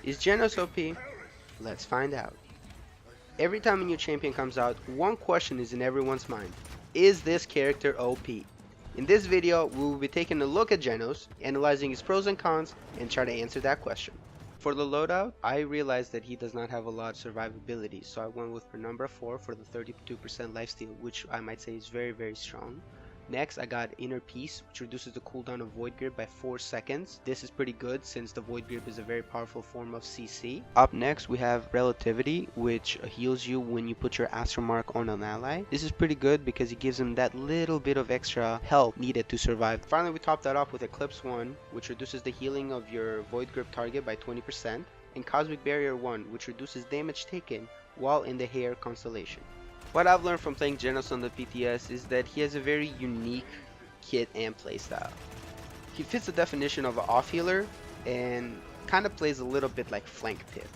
Is Jenos OP? Let's find out. Every time a new champion comes out, one question is in everyone's mind. Is this character OP? In this video, we will be taking a look at Jenos, analyzing his pros and cons, and try to answer that question. For the loadout, I realized that he does not have a lot of survivability, so I went with her number 4 for the 32% lifesteal, which I might say is very strong. Next, I got Inner Peace, which reduces the cooldown of Void Grip by 4 seconds. This is pretty good since the Void Grip is a very powerful form of CC. Up next, we have Relativity, which heals you when you put your Astral Mark on an ally. This is pretty good because it gives him that little bit of extra health needed to survive. Finally, we top that off with Eclipse 1, which reduces the healing of your Void Grip target by 20%, and Cosmic Barrier 1, which reduces damage taken while in the Hair constellation. What I've learned from playing Jenos on the PTS is that he has a very unique kit and playstyle. He fits the definition of an off healer and kind of plays a little bit like flank pit.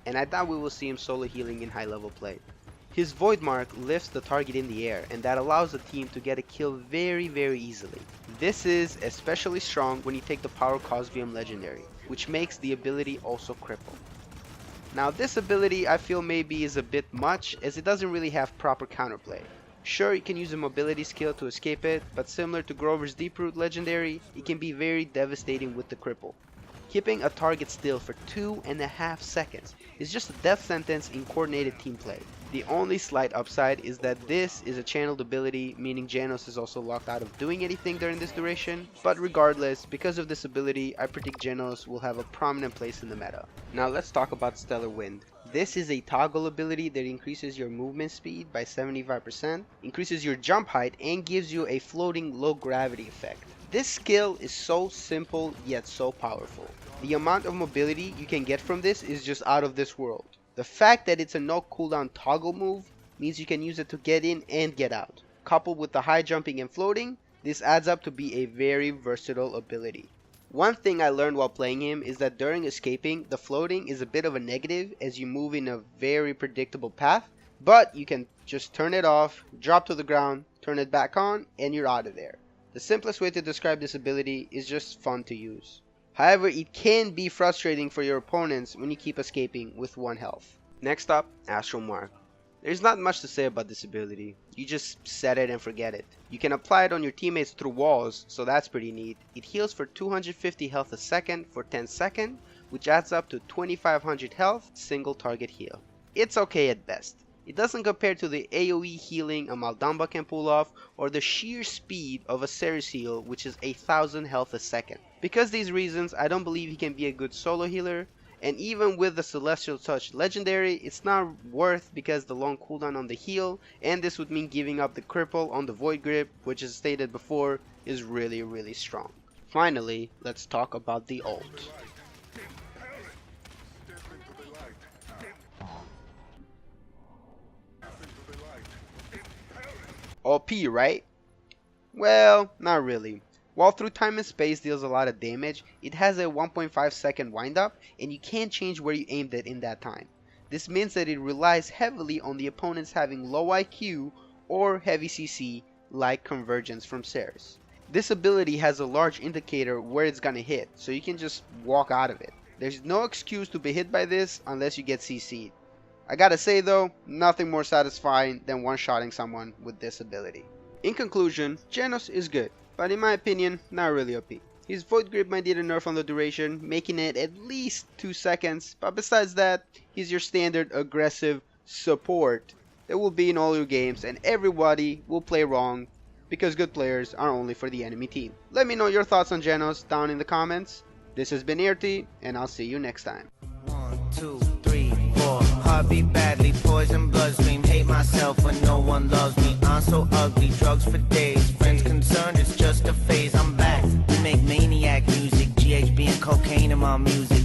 And I thought we will see him solo healing in high level play. His Void Mark lifts the target in the air, and that allows the team to get a kill very easily. This is especially strong when you take the Power Cosmium Legendary, which makes the ability also cripple. Now this ability I feel maybe is a bit much, as it doesn't really have proper counterplay. Sure, you can use a mobility skill to escape it, but similar to Grover's Deeproot Legendary, it can be very devastating with the cripple. Keeping a target still for 2.5 seconds is just a death sentence in coordinated team play. The only slight upside is that this is a channeled ability, meaning Jenos is also locked out of doing anything during this duration, but regardless, because of this ability, I predict Jenos will have a prominent place in the meta. Now let's talk about Stellar Wind. This is a toggle ability that increases your movement speed by 75%, increases your jump height, and gives you a floating low gravity effect. This skill is so simple yet so powerful. The amount of mobility you can get from this is just out of this world. The fact that it's a no cooldown toggle move means you can use it to get in and get out. Coupled with the high jumping and floating, this adds up to be a very versatile ability. One thing I learned while playing him is that during escaping, the floating is a bit of a negative as you move in a very predictable path, but you can just turn it off, drop to the ground, turn it back on, and you're out of there. The simplest way to describe this ability is just fun to use. However, it can be frustrating for your opponents when you keep escaping with 1 health. Next up, Astral Mark. There's not much to say about this ability. You just set it and forget it. You can apply it on your teammates through walls, so that's pretty neat. It heals for 250 health a second for 10 seconds, which adds up to 2500 health single target heal. It's okay at best. It doesn't compare to the AoE healing a Maldamba can pull off, or the sheer speed of a Ceres heal, which is 1000 health a second. Because of these reasons, I don't believe he can be a good solo healer, and even with the Celestial Touch Legendary, it's not worth because the long cooldown on the heal, and this would mean giving up the cripple on the Void Grip, which as stated before, is really strong. Finally, let's talk about the ult. OP, right? Well, not really. While through time and space deals a lot of damage, it has a 1.5 second windup, and you can't change where you aimed it in that time. This means that it relies heavily on the opponents having low IQ or heavy CC like Convergence from Ceres. This ability has a large indicator where it's gonna hit, so you can just walk out of it. There's no excuse to be hit by this unless you get CC'd. I gotta say though, nothing more satisfying than one-shotting someone with this ability. In conclusion, Jenos is good, but in my opinion, not really OP. His Void Grip might need a nerf on the duration, making it at least 2 seconds, but besides that, he's your standard aggressive support that will be in all your games, and everybody will play wrong because good players are only for the enemy team. Let me know your thoughts on Jenos down in the comments. This has been Erti, and I'll see you next time. 1, 2, 3, 4. Heartbeat badly, poison bloodstream. Hate myself when no one loves me. I'm so ugly, drugs for days. Friends concerned, it's just a phase. I'm back. We make maniac music, GHB and cocaine in my music.